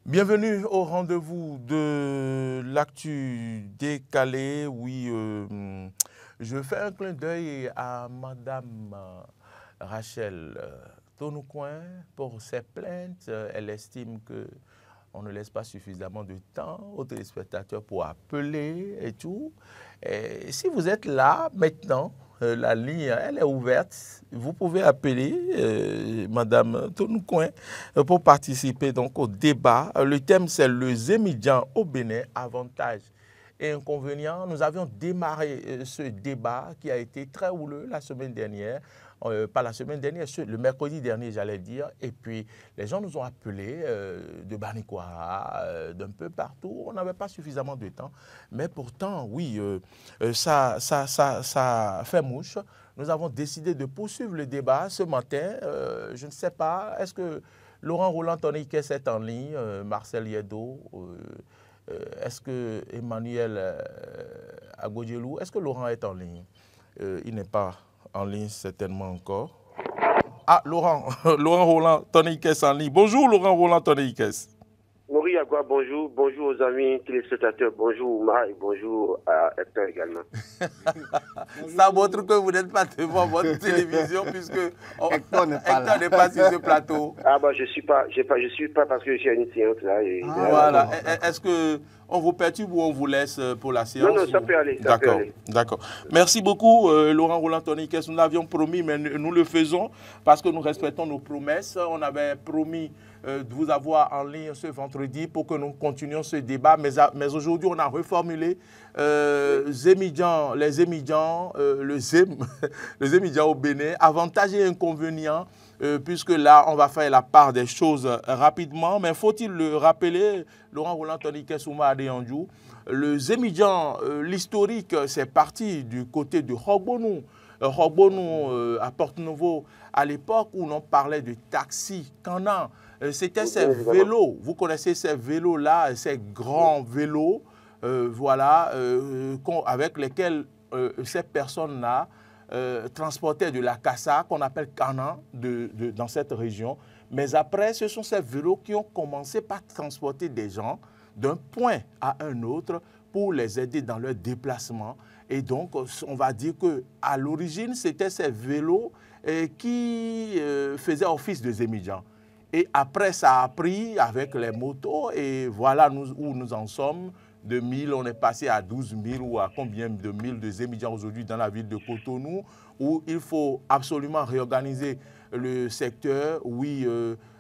Bienvenue au rendez-vous de l'actu décalé. Oui, je fais un clin d'œil à Madame Rachel Tonoucoin pour ses plaintes. Elle estime que on ne laisse pas suffisamment de temps aux téléspectateurs pour appeler et tout. Et si vous êtes là maintenant, la ligne, elle est ouverte. Vous pouvez appeler Madame Tonoucoin pour participer donc au débat. Le thème, c'est le Zémidjan au Bénin, avantages et inconvénients. Nous avions démarré ce débat qui a été très houleux la semaine dernière. Pas la semaine dernière, le mercredi dernier, j'allais dire. Et puis, les gens nous ont appelés de Banikwara, d'un peu partout. On n'avait pas suffisamment de temps. Mais pourtant, oui, ça fait mouche. Nous avons décidé de poursuivre le débat ce matin. Je ne sais pas, est-ce que Laurent Roland-Toniquet est en ligne, Marcel Yedo, est-ce que Emmanuel Agodjelou, est-ce que Laurent est en ligne? Il n'est pas en ligne certainement encore. Ah, Laurent, Laurent Roland-Toniquet en ligne. Bonjour Laurent Roland-Toniquet. Maurice Agua, bonjour. Bonjour aux amis téléspectateurs. Bonjour Oumar et bonjour à Hector également. Ça montre que vous n'êtes pas devant votre télévision puisque Hector n'est pas sur ce plateau. Ah bah je suis pas parce que j'ai une séance là. Et voilà. Est-ce que on vous perturbe ou on vous laisse pour la séance? Non, ça peut aller. D'accord. Merci beaucoup Laurent Roland-Toniquet. Nous l'avions promis, mais nous le faisons parce que nous respectons nos promesses. On avait promis de vous avoir en ligne ce vendredi pour que nous continuions ce débat. Mais aujourd'hui, on a reformulé les Zémidjan, le Zémidjan au Bénin, avantages et inconvénients, puisque là, on va faire la part des choses rapidement. Mais faut-il le rappeler, Laurent Roland-Toniquet Souma Adéandjou, le Zémidjan, l'historique, c'est parti du côté de Hogbonou. Hogbonou à Porte-Nouveau, à l'époque où l'on parlait de taxi, Canan. C'était ces vélos, vous connaissez ces vélos-là, ces grands vélos, avec lesquels ces personnes-là transportaient de la cassa, qu'on appelle Canan, dans cette région. Mais après, ce sont ces vélos qui ont commencé par transporter des gens d'un point à un autre pour les aider dans leur déplacement. Et donc, on va dire qu'à l'origine, c'était ces vélos qui faisaient office de Zémidjan. Et après, ça a pris avec les motos et voilà où nous en sommes. De 1000, on est passé à 12 000 ou à combien de 1000 de Zémidjan aujourd'hui dans la ville de Cotonou, où il faut absolument réorganiser le secteur. Oui,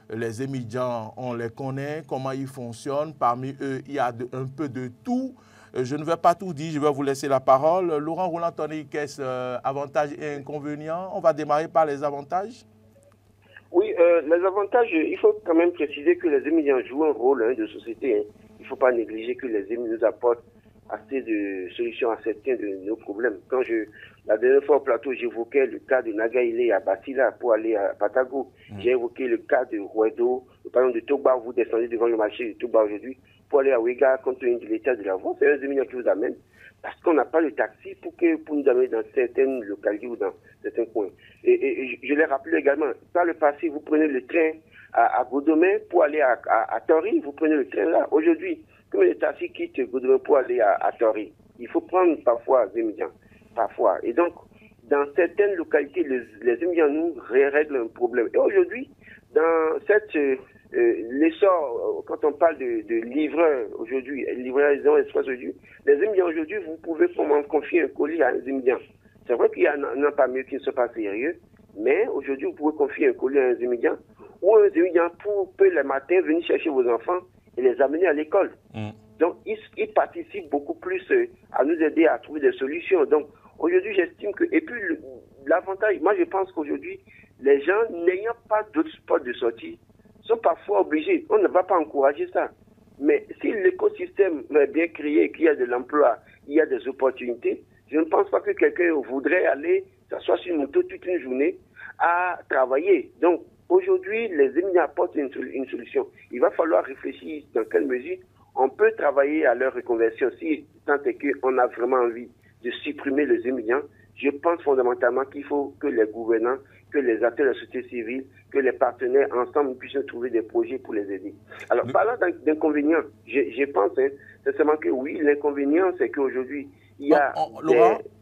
les Zémidjans, on les connaît, comment ils fonctionnent. Parmi eux, il y a un peu de tout. Je ne vais pas tout dire, je vais vous laisser la parole. Laurent Roland-Toniquet, avantages et inconvénients. On va démarrer par les avantages. Oui, les avantages, il faut quand même préciser que les Zémidjans jouent un rôle de société. Hein. Il ne faut pas négliger que les Zémidjans nous apportent assez de solutions à certains de nos problèmes. La dernière fois au plateau, j'évoquais le cas de Nagaïlé à Batila pour aller à Patago. J'ai évoqué le cas de Rouedo, par exemple de Togba, vous descendez devant le marché de Togba aujourd'hui pour aller à Ouéga compte tenu de l'état de la voie. C'est un Zémidjan qui vous amène parce qu'on n'a pas le taxi pour nous amener dans certaines localités ou dans certains coins. Et je l'ai rappelé également, par le passé, vous prenez le train à Godomé pour aller à Tori, vous prenez le train là. Aujourd'hui, comme les taxis quittent Godomé pour aller à Tori, il faut prendre parfois Zémidjan, parfois. Et donc, dans certaines localités, les Zémidjans nous règlent un problème. Et aujourd'hui, dans cette l'essor, quand on parle de livreurs aujourd'hui, livraison express aujourd'hui, les Zémidjans aujourd'hui, vous pouvez confier un colis à un Zémidjan. C'est vrai qu'il y en a pas mieux qui ne sont pas sérieux, mais aujourd'hui, vous pouvez confier un colis à un Zémidjan ou un Zémidjan peut le matin venir chercher vos enfants et les amener à l'école. Donc, ils participent beaucoup plus à nous aider à trouver des solutions. Donc, aujourd'hui, j'estime que... Et puis, l'avantage, moi, je pense qu'aujourd'hui, les gens n'ayant pas d'autres spots de sortie sont parfois obligés. On ne va pas encourager ça. Mais si l'écosystème est bien créé, qu'il y a de l'emploi, il y a des opportunités, je ne pense pas que quelqu'un voudrait aller s'asseoir sur une moto toute une journée à travailler. Donc, aujourd'hui, les Zémidjans apportent une solution. Il va falloir réfléchir dans quelle mesure on peut travailler à leur reconversion. Si tant est qu'on a vraiment envie de supprimer les Zémidjans, je pense fondamentalement qu'il faut que les gouvernants que les acteurs de la société civile, que les partenaires ensemble puissent trouver des projets pour les aider. Alors, parlant d'inconvénients, je pense sincèrement que oui, l'inconvénient, c'est qu'aujourd'hui, il y a...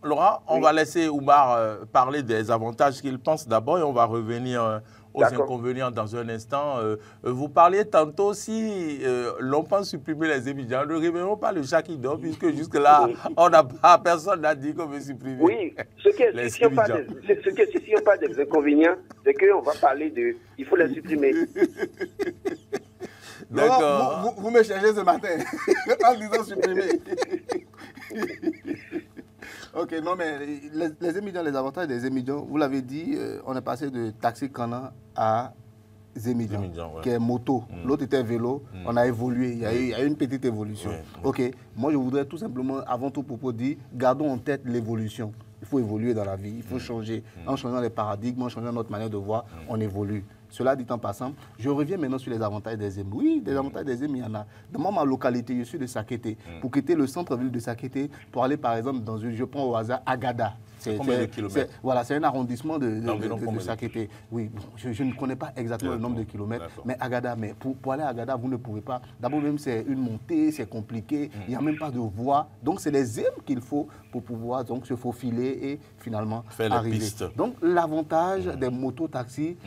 Laurent, on va laisser Oumar parler des avantages qu'il pense d'abord et on va revenir aux inconvénients dans un instant. Vous parliez tantôt si l'on pense supprimer les étudiants. Ne réveillons pas le chat qui dort, puisque jusque-là, personne n'a dit qu'on veut supprimer. Oui, ce qui est si on parle des inconvénients, c'est qu'on va parler de... Il faut les supprimer. D'accord. Vous me cherchez ce matin en disant supprimer. Ok, non, mais les émigrants, les avantages des émigrants, vous l'avez dit, on est passé de taxi Kana à émigrants, ouais, qui est moto. L'autre était vélo, on a évolué, il y a eu une petite évolution. Ok, moi je voudrais tout simplement, avant tout propos, dire, gardons en tête l'évolution. Il faut évoluer dans la vie, il faut changer. En changeant les paradigmes, en changeant notre manière de voir, on évolue. Cela dit en passant, je reviens maintenant sur les avantages des EM. Oui, des avantages des EM, il y en a. Dans ma localité, je suis de Sakété. Pour quitter le centre-ville de Sakété, pour aller par exemple dans une, je prends au hasard, Agada. Combien de kilomètres? Voilà, c'est un arrondissement de Sakété. Oui, bon, je ne connais pas exactement le nombre de kilomètres, mais Agada, mais pour aller à Agada, vous ne pouvez pas. D'abord même, c'est une montée, c'est compliqué, il n'y a même pas de voie. Donc, c'est les EM qu'il faut pour pouvoir donc, se faufiler et finalement arriver. Donc, l'avantage des motos-taxis,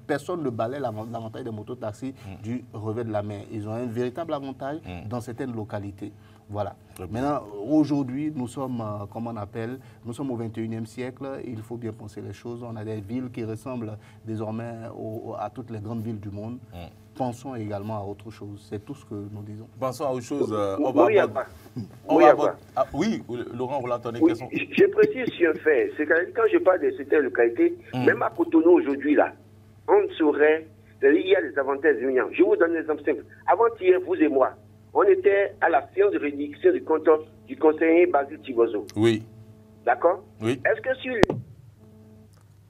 personne ne balaie l'avantage des motos-taxis du revers de la main. Ils ont un véritable avantage dans certaines localités. Voilà. Maintenant, aujourd'hui, nous sommes, comment on appelle, nous sommes au 21e siècle. Il faut bien penser les choses. On a des villes qui ressemblent désormais à toutes les grandes villes du monde. Pensons également à autre chose. C'est tout ce que nous disons. Pensons à autre chose. Oui, Laurent Roland, je précise sur un fait. C'est quand je parle de certaines localités, même à Cotonou aujourd'hui, là, on saurait, il y a des avantages éminents. Je vous donne un exemple simple. Avant-hier, vous et moi, on était à la séance de réduction du compte du conseiller Basile Tibozo. Oui. D'accord? Oui. Est-ce que sur...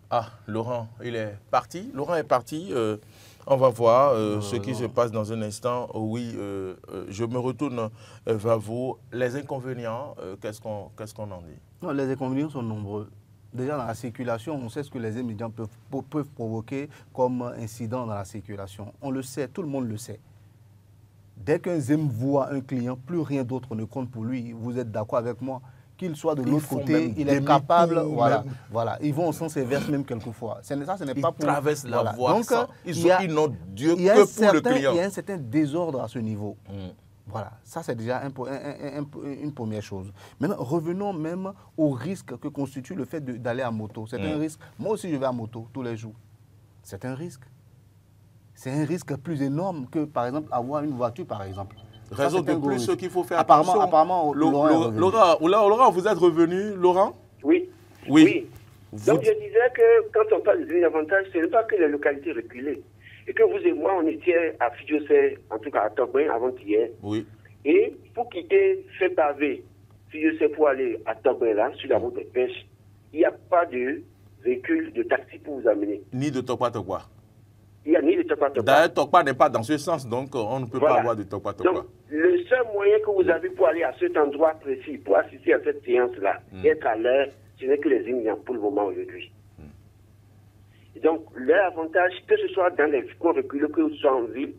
Ah, Laurent, il est parti. Laurent est parti. On va voir ce qui se passe dans un instant. Oui, je me retourne vers vous. Les inconvénients, qu'est-ce qu'on en dit? Non, les inconvénients sont nombreux. Déjà, dans la circulation, on sait ce que les émigrants peuvent provoquer comme incident dans la circulation. On le sait, tout le monde le sait. Dès qu'un ZEM voit un client, plus rien d'autre ne compte pour lui. Vous êtes d'accord avec moi? Qu'il soit de l'autre côté, il est capable. Voilà. Ils vont au sens inverse même quelquefois. Ça, ce n'est pas pour... Ils traversent la voie. Donc, ils n'ont Dieu que pour le client. Il y a un certain désordre à ce niveau. Voilà, ça c'est déjà une première chose. Maintenant, revenons même au risque que constitue le fait d'aller à moto. C'est un risque. Moi aussi, je vais à moto tous les jours. C'est un risque. C'est un risque plus énorme que, par exemple, avoir une voiture, par exemple. Raison de plus ce qu'il faut faire attention. Apparemment, Laurent, vous êtes revenu, Laurent? Oui. Donc, je disais que quand on parle des avantages, ce n'est pas que les localités reculées. Et que vous et moi, on était à Fidjosé, en tout cas à Togben, avant-hier. Oui. Et pour quitter ce pavé, Fidjosé pour aller à Togben, là, sur la route de pêche, il n'y a pas de véhicule, de taxi pour vous amener. Ni de Tokwa. Il n'y a ni de Tokwa. D'ailleurs, Tokwa n'est pas dans ce sens, donc on ne peut pas avoir de Tokwa. Donc, le seul moyen que vous avez pour aller à cet endroit précis, pour assister à cette séance-là, et être à l'heure, ce n'est que les immigrants pour le moment aujourd'hui. Et donc, l'avantage, que ce soit dans les coins reculés, que ce soit en ville,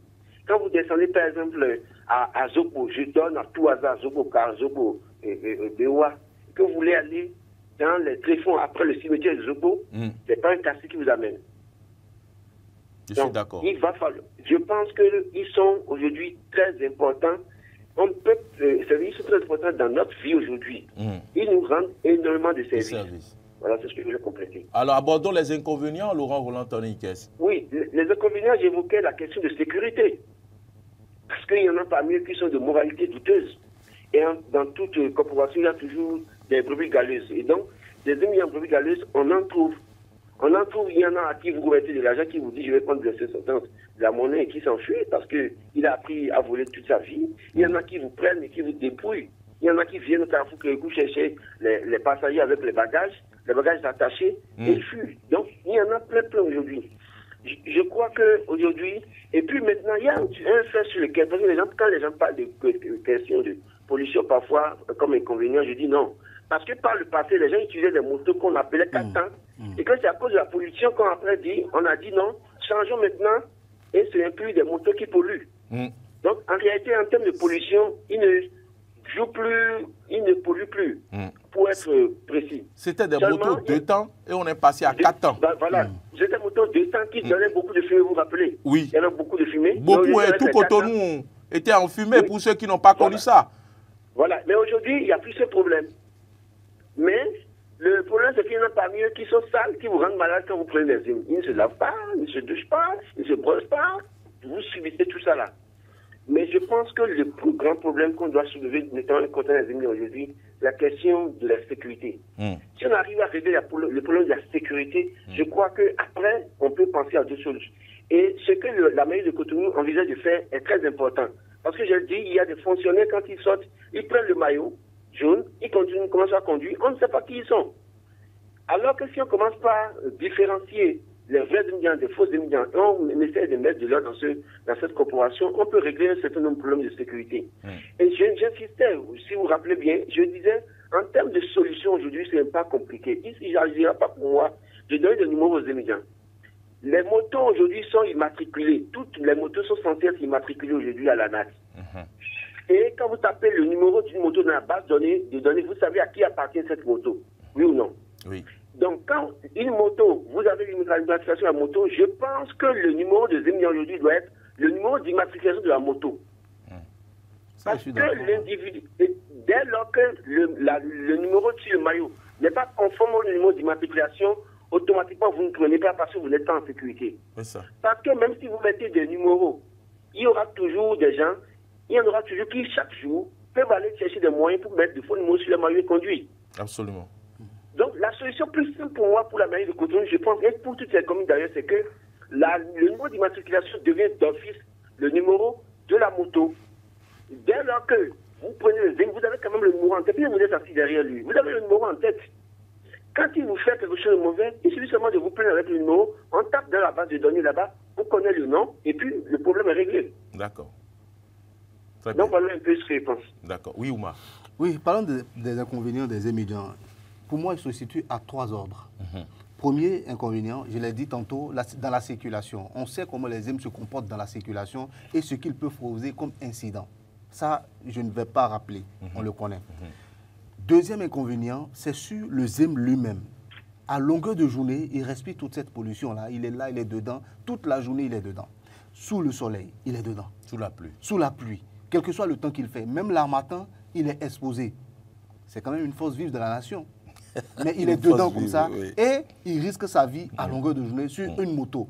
quand vous descendez par exemple à Zobo, je donne à tout hasard Zobo, car Zobo et Bewa, que vous voulez aller dans les tréfonds après le cimetière de Zobo, ce n'est pas un taxi qui vous amène. Je suis d'accord. Il va falloir. Je pense qu'ils sont aujourd'hui très importants. Ils sont très importants dans notre vie aujourd'hui. Ils nous rendent énormément de services. Voilà, c'est ce que je voulais compléter. Alors, abordons les inconvénients, Laurent Roland-Tonikès. Oui, les inconvénients, j'évoquais la question de sécurité. Parce qu'il y en a parmi eux qui sont de moralité douteuse. Et dans toute corporation, il y a toujours des brebis galeuses. Et donc, des immigrants brebis galeuses, on en trouve. Il y en a à qui vous remettez de l'argent, qui vous dit je vais prendre de la monnaie et qui s'enfuit parce qu'il a appris à voler toute sa vie. Il y en a qui vous prennent et qui vous dépouillent. Il y en a qui viennent au Carrefour Kékou chercher les passagers avec les bagages attachés et ils fuient. Donc il y en a plein aujourd'hui. Je crois qu'aujourd'hui, et puis maintenant, il y a un fait sur lequel, parce que quand les gens parlent de questions de pollution parfois comme inconvénient, je dis non. Parce que par le passé, les gens utilisaient des motos qu'on appelait 4 temps Et que c'est à cause de la pollution qu'on on a dit non, changeons maintenant et ce n'est plus des moteurs qui polluent. Donc en réalité, en termes de pollution, ils ne polluent plus, pour être précis. C'était des motos 2 temps et on est passé à 4 temps. Voilà, c'était des motos 2 temps qui donnaient beaucoup de fumée, vous vous rappelez? Oui. Il y en a beaucoup de fumée. Beaucoup, et tout Cotonou était en fumée pour ceux qui n'ont pas connu ça. Voilà, mais aujourd'hui, il n'y a plus ce problème. Mais le problème, c'est qu'il y en a parmi eux qui sont sales, qui vous rendent malade quand vous prenez les hymnes. Ils ne se lavent pas, ils ne se douchent pas, ils ne se brossent pas. Vous subissez tout ça là. Mais je pense que le plus grand problème qu'on doit soulever, notamment contre les hymnes aujourd'hui, c'est la question de la sécurité. Si on arrive à régler le problème de la sécurité, je crois qu'après, on peut penser à d'autres choses. Et ce que la mairie de Cotonou envisage de faire est très important. Parce que je le dis, il y a des fonctionnaires, quand ils sortent, ils prennent le maillot jaune, ils commencent à conduire, on ne sait pas qui ils sont. Alors que si on commence par différencier les vrais étudiants des faux étudiants, et on essaie de mettre de l'ordre dans cette corporation, on peut régler un certain nombre de problèmes de sécurité. Et j'insistais, si vous vous rappelez bien, je disais, en termes de solutions aujourd'hui, ce n'est pas compliqué. Ici, il n'agira pas pour moi de donner des numéros aux étudiants. Les motos aujourd'hui sont immatriculées. Toutes les motos sont censées être immatriculées aujourd'hui à la NAT. Et quand vous tapez le numéro d'une moto dans la base de données, vous savez à qui appartient cette moto. Oui ou non? Oui. Donc, quand une moto, vous avez l'immatriculation de la moto, je pense que le numéro de ZEMIA aujourd'hui doit être le numéro d'immatriculation de la moto. Parce que l'individu, dès lors que le numéro sur le maillot n'est pas conforme au numéro d'immatriculation, automatiquement vous ne prenez pas parce que vous n'êtes pas en sécurité. Ça. Parce que même si vous mettez des numéros, il y aura toujours des gens, il y en aura toujours qui chaque jour peuvent aller chercher des moyens pour mettre de faux numéros sur le maillot et conduire. Absolument. Donc la solution plus simple pour moi, pour la mairie de Cotonou, je pense, et pour toutes ces communes d'ailleurs, c'est que le numéro d'immatriculation devient d'office le numéro de la moto. Dès lors que vous prenez le ZEM, vous avez quand même le numéro en tête, puis vous êtes assis derrière lui. Vous avez le numéro en tête. Quand il vous fait quelque chose de mauvais, il suffit seulement de vous prendre avec le numéro, on tape dans la base de données là-bas, on connaît le nom, et puis le problème est réglé. D'accord. Donc voilà un peu ce que je pense. D'accord. Oui, Oumar. Oui, parlons des inconvénients des étudiants. Pour moi, il se situe à 3 ordres. Premier inconvénient, je l'ai dit tantôt, dans la circulation. On sait comment les EM se comportent dans la circulation et ce qu'ils peuvent causer comme incident. Ça, je ne vais pas rappeler, on le connaît. Deuxième inconvénient, c'est sur le ZEM lui-même. À longueur de journée, il respire toute cette pollution-là. Il est là, il est dedans. Toute la journée, il est dedans. Sous le soleil, il est dedans. Sous la pluie. Sous la pluie. Quel que soit le temps qu'il fait. Même l'armatan, il est exposé. C'est quand même une force vive de la nation. Mais il est dedans comme ça. Oui. Et il risque sa vie à longueur de journée sur une moto.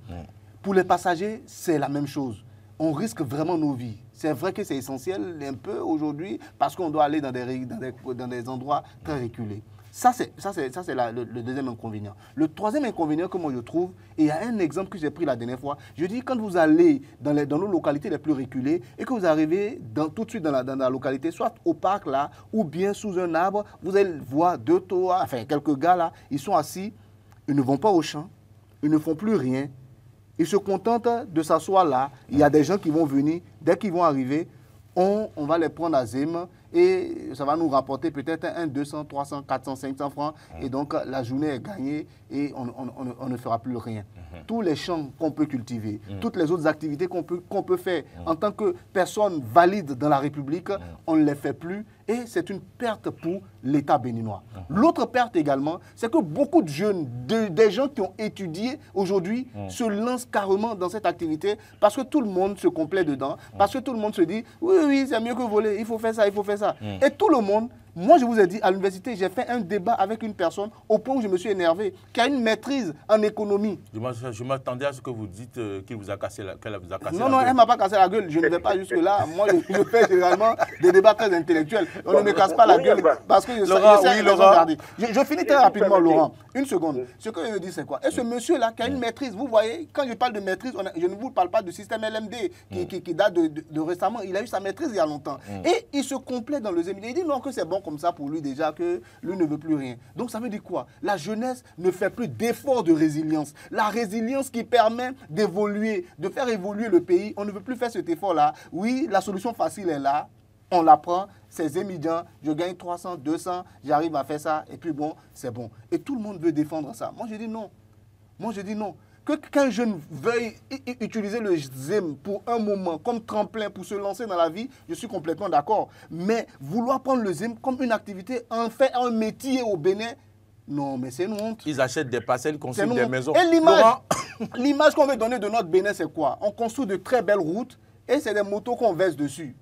Pour les passagers, c'est la même chose. On risque vraiment nos vies. C'est vrai que c'est essentiel un peu aujourd'hui parce qu'on doit aller dans des endroits très reculés. Ça, c'est le deuxième inconvénient. Le troisième inconvénient que moi je trouve, et il y a un exemple que j'ai pris la dernière fois, je dis quand vous allez dans nos localités les plus reculées et que vous arrivez tout de suite dans la localité, soit au parc là, ou bien sous un arbre, vous allez voir quelques gars là, ils sont assis, ils ne vont pas au champ, ils ne font plus rien, ils se contentent de s'asseoir là, il y a des gens qui vont venir, dès qu'ils vont arriver, on va les prendre à ZEM et ça va nous rapporter peut-être 200, 300, 400, 500 francs. Et donc, la journée est gagnée et on ne fera plus rien. Tous les champs qu'on peut cultiver, toutes les autres activités qu'on peut faire en tant que personne valide dans la République, on ne les fait plus. Et c'est une perte pour l'État béninois. L'autre perte également, c'est que beaucoup de jeunes, des gens qui ont étudié aujourd'hui, se lancent carrément dans cette activité parce que tout le monde se complaît dedans, parce que tout le monde se dit, oui, c'est mieux que voler, il faut faire ça, il faut faire ça. Et tout le monde, moi je vous ai dit, à l'université, j'ai fait un débat avec une personne au point où je me suis énervé, qui a une maîtrise en économie. Je m'attendais à ce que vous dites qu'elle vous a cassé la gueule. Non, elle ne m'a pas cassé la gueule, je ne vais pas jusque-là. Moi, je fais généralement des débats très intellectuels. On ne me casse pas la gueule parce que je je finis très rapidement, Laurent. Une seconde. Ce que je veux dire, c'est quoi? Et ce monsieur-là qui a une maîtrise, vous voyez, quand je parle de maîtrise, je ne vous parle pas du système LMD qui date de récemment. Il a eu sa maîtrise il y a longtemps. Et il se complaît dans le ZEM. Il dit non, que c'est bon comme ça pour lui déjà, que lui ne veut plus rien. Donc ça veut dire quoi? La jeunesse ne fait plus d'efforts de résilience. La résilience qui permet d'évoluer, de faire évoluer le pays, on ne veut plus faire cet effort-là. Oui, la solution facile est là. on l'apprend, c'est évident, je gagne 300, 200, j'arrive à faire ça, et puis bon, c'est bon. Et tout le monde veut défendre ça. Moi, je dis non. Moi, je dis non. Qu'un jeune veuille utiliser le ZEM pour un moment, comme tremplin pour se lancer dans la vie, je suis complètement d'accord. Mais vouloir prendre le ZEM comme une activité, en fait un métier au Bénin, non, mais c'est une honte. Ils achètent des parcelles, construisent des maisons. Et l'image qu'on veut donner de notre Bénin, c'est quoi? On construit de très belles routes et c'est des motos qu'on verse dessus.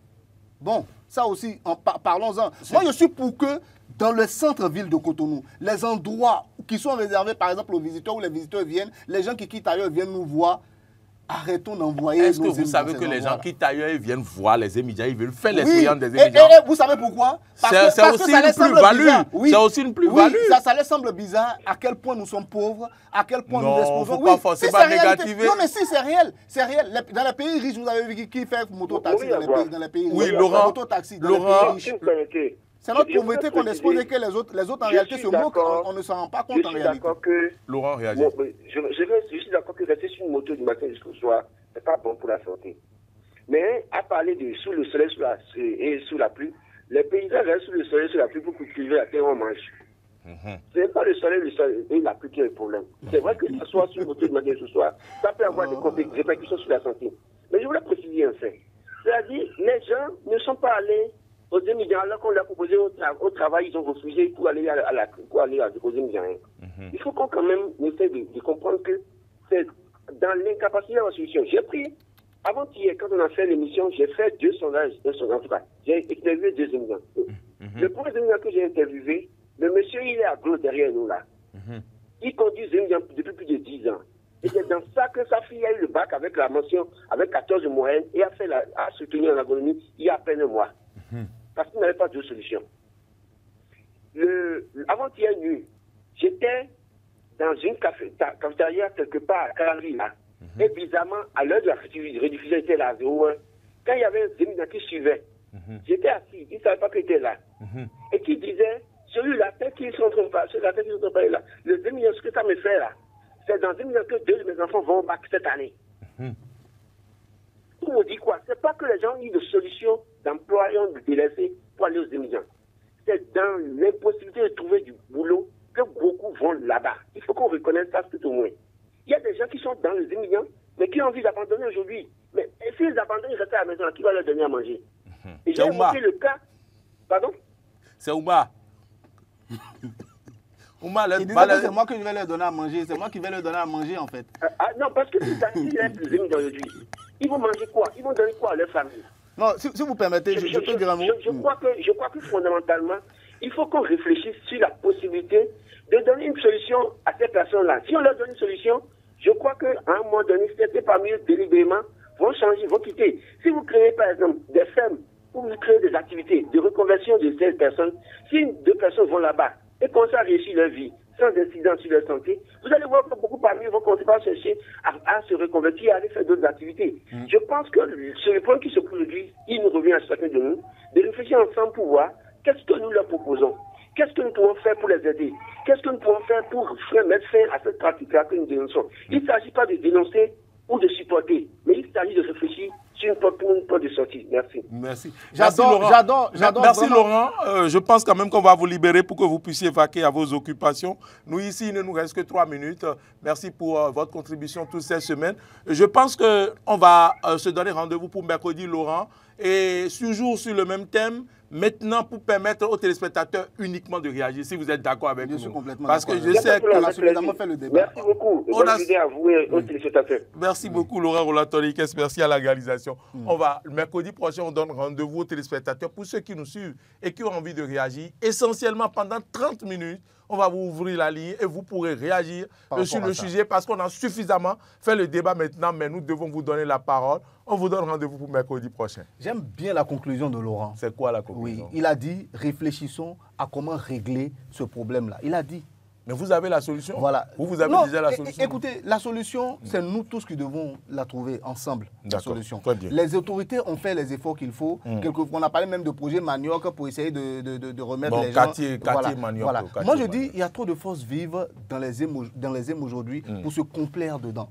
Bon, ça aussi, parlons-en. Moi, je suis pour que dans le centre-ville de Cotonou, les endroits qui sont réservés, par exemple, aux visiteurs, où les visiteurs viennent, les gens qui quittent ailleurs viennent nous voir, arrêtons d'envoyer. Est-ce que vous savez que les gens quittent ailleurs, ils viennent voir les émigrants, ils veulent faire l'expérience des émigrants? Et vous savez pourquoi? C'est aussi une plus-value. Oui, c'est aussi une plus-value. Oui, ça leur semble bizarre à quel point nous sommes pauvres, à quel point nous exposons. Non, il ne faut pas forcément négativer. Non, mais si, c'est réel. C'est réel. Dans les pays riches, vous avez vu qui fait moto-taxi dans les pays riches? Oui, Laurent. Moto-taxi dans les pays riches. C'est notre pauvreté qu'on expose et que les autres en réalité se moquent. On ne s'en rend pas compte en réalité. Je suis d'accord que... Laurent, réagit. Je suis d'accord que rester sur une moto du matin jusqu'au soir, ce n'est pas bon pour la santé. Mais à parler de sous le soleil et sous la pluie, les paysans restent sous le soleil et sous la pluie pour cultiver la terre en mange. Ce n'est pas le soleil et la pluie qui est le problème. C'est vrai que ce soit sur une moto du matin jusqu'au soir, ça peut avoir des répercussions sur la santé. Mais je voulais préciser un fait. C'est-à-dire, les gens ne sont pas allés aux émigrants, alors qu'on leur a proposé au travail, ils ont refusé pour aller aux émigrants. Il faut qu'on quand même essaie de comprendre que c'est dans l'incapacité d'avoir solution. J'ai pris, avant-hier, quand on a fait l'émission, j'ai fait 2 sondages, en tout cas, j'ai interviewé 2 émigrants. Le premier émigrant que j'ai interviewé, le monsieur, il est à gauche derrière nous là. Il conduit des émigrants depuis plus de 10 ans. Et c'est dans ça que sa fille a eu le bac avec la mention, avec 14 de moyenne, et a soutenu en agronomie il y a à peine un mois. Parce qu'il n'avait pas de solution. Avant-hier nuit, j'étais dans une cafétéria quelque part à Calendry, là. Et bizarrement, à l'heure de la rediffusion, était là, 01. Quand il y avait un émigrant qui suivait, j'étais assis, il ne savait pas qu'il était là. Et qui disait, celui-là, peut-être qu'ils sont en train de parler, là, le émigrant, ce que ça me fait là, c'est dans 1 minute que 2 de mes enfants vont au bac cette année. Tout me dit quoi? C'est pas que les gens ont eu de solution d'emploi et ont délaissé pour aller aux émigrants. C'est dans l'impossibilité de trouver du boulot que beaucoup vont là-bas. Il faut qu'on reconnaisse ça tout au moins. Il y a des gens qui sont dans les émigrants, mais qui ont envie d'abandonner aujourd'hui. Mais s'ils abandonnent, ils restent à la maison, qui va leur donner à manger? Et j'ai évoqué le cas... Pardon? C'est Ouma. Il disait que c'est moi qui vais leur donner à manger. C'est moi qui vais leur donner à manger, en fait. Non, parce que s'ils restent les émigrants aujourd'hui, ils vont manger quoi? Ils vont donner quoi à leur famille? Non, si vous permettez, je peux dire un mot. Je crois que fondamentalement, il faut qu'on réfléchisse sur la possibilité de donner une solution à ces personnes-là. Si on leur donne une solution, je crois qu'à un moment donné, certains parmi eux, délibérément, vont changer, vont quitter. Si vous créez, par exemple, des fermes, ou vous créez des activités de reconversion de ces personnes, si 2 personnes vont là-bas et commencent à réussir leur vie, sans incident sur leur santé, vous allez voir que beaucoup parmi eux vont commencer à chercher à se reconvertir, à aller faire d'autres activités. Je pense que sur le point qui se pose aujourd'hui, il nous revient à chacun de nous de réfléchir ensemble pour voir qu'est-ce que nous leur proposons, qu'est-ce que nous pouvons faire pour les aider, qu'est-ce que nous pouvons faire pour mettre fin à cette pratique-là que nous dénonçons. Il ne s'agit pas de dénoncer ou de supporter, mais il s'agit de réfléchir sur une porte de sortie. Merci. Merci. J'adore. Merci Laurent. Je pense quand même qu'on va vous libérer pour que vous puissiez vaquer à vos occupations. Nous ici, il ne nous reste que 3 minutes. Merci pour votre contribution toutes ces semaines. Je pense qu'on va se donner rendez-vous pour mercredi, Laurent. Et toujours sur le même thème, maintenant pour permettre aux téléspectateurs uniquement de réagir, si vous êtes d'accord avec nous. Je suis complètement parce que d'accord. je sais qu'on a suffisamment fait le débat. Merci beaucoup. Bonne idée à vous et aux téléspectateurs. Merci beaucoup Laurent Roland-Toniquez, merci à la réalisation. On va, le mercredi prochain, on donne rendez-vous aux téléspectateurs pour ceux qui nous suivent et qui ont envie de réagir. Essentiellement, pendant 30 minutes, on va vous ouvrir la ligne et vous pourrez réagir sur le sujet parce qu'on a suffisamment fait le débat maintenant, mais nous devons vous donner la parole. On vous donne rendez-vous pour mercredi prochain. J'aime bien la conclusion de Laurent. C'est quoi la conclusion? Oui, il a dit, réfléchissons à comment régler ce problème-là. Il a dit. Mais vous avez la solution? Voilà. Vous avez déjà la solution? Écoutez, la solution, c'est nous tous qui devons la trouver ensemble, la solution. Très bien. Les autorités ont fait les efforts qu'il faut. On a parlé même de projet Manioc pour essayer de remettre les gens... Quartier Manioc. Voilà. Moi, je dis, il y a trop de forces vives dans les EM aujourd'hui pour se complaire dedans.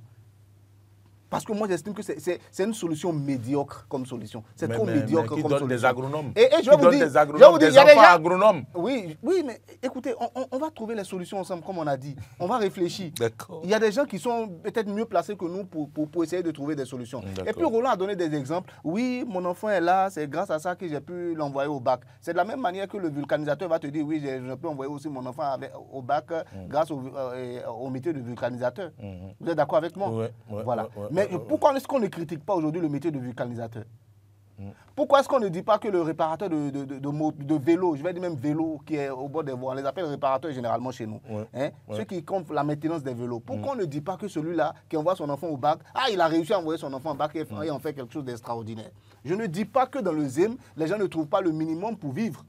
Parce que moi, j'estime que c'est une solution médiocre comme solution. C'est trop médiocre comme comme solution. Des agronomes. Et je vais vous dire, des enfants agronomes. Oui, mais écoutez, on va trouver les solutions ensemble, comme on a dit. On va réfléchir. D'accord. Il y a des gens qui sont peut-être mieux placés que nous pour essayer de trouver des solutions. Et puis Roland a donné des exemples. Oui, mon enfant est là, c'est grâce à ça que j'ai pu l'envoyer au bac. C'est de la même manière que le vulcanisateur va te dire, oui, je peux envoyer aussi mon enfant au bac grâce au métier de vulcanisateur. Vous êtes d'accord avec moi? Oui. Voilà. Mais pourquoi est-ce qu'on ne critique pas aujourd'hui le métier de vulcanisateur? Pourquoi est-ce qu'on ne dit pas que le réparateur de vélo, je vais dire même vélo qui est au bord des voies, on les appelle réparateurs généralement chez nous, ceux qui comptent la maintenance des vélos, pourquoi on ne dit pas que celui-là qui envoie son enfant au bac, il a réussi à envoyer son enfant au bac et en fait quelque chose d'extraordinaire? Je ne dis pas que dans le ZEM, les gens ne trouvent pas le minimum pour vivre.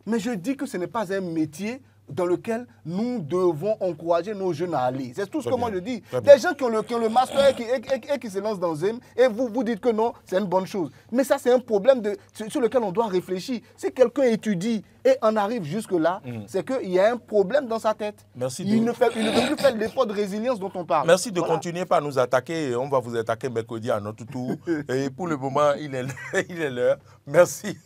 Mais je dis que ce n'est pas un métier dans lequel nous devons encourager nos jeunes à aller. C'est tout ce que moi je dis. Des gens qui ont le master et qui se lancent dans ZEM, et vous dites que non, c'est une bonne chose. Mais ça, c'est un problème sur lequel on doit réfléchir. Si quelqu'un étudie et en arrive jusque-là, c'est qu'il y a un problème dans sa tête. Il ne veut plus faire l'effort de résilience dont on parle. Merci de continuer par nous attaquer. On va vous attaquer mercredi à notre tour. Et pour le moment, il est l'heure. Merci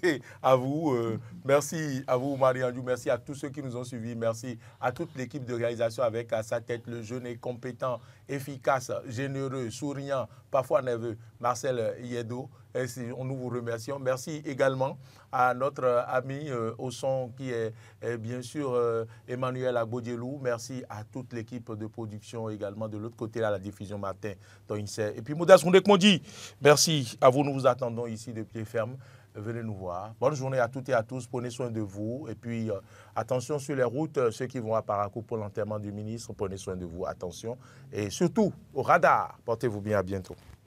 à vous. Merci à vous, Marie-Andrew. Merci à tous ceux qui nous ont suivis. Merci à toute l'équipe de réalisation avec à sa tête le jeune et compétent, efficace, généreux, souriant, parfois nerveux, Marcel Yedo. Nous vous remercions. Merci également à notre ami au son qui est bien sûr Emmanuel Agbodielou. Merci à toute l'équipe de production également de l'autre côté, à la diffusion matin. Et puis Moudas Moundek-Mondi, merci à vous. Nous vous attendons ici de pied ferme. Venez nous voir. Bonne journée à toutes et à tous. Prenez soin de vous. Et puis, attention sur les routes. Ceux qui vont à Parakou pour l'enterrement du ministre, prenez soin de vous. Attention. Et surtout, au radar. Portez-vous bien. À bientôt.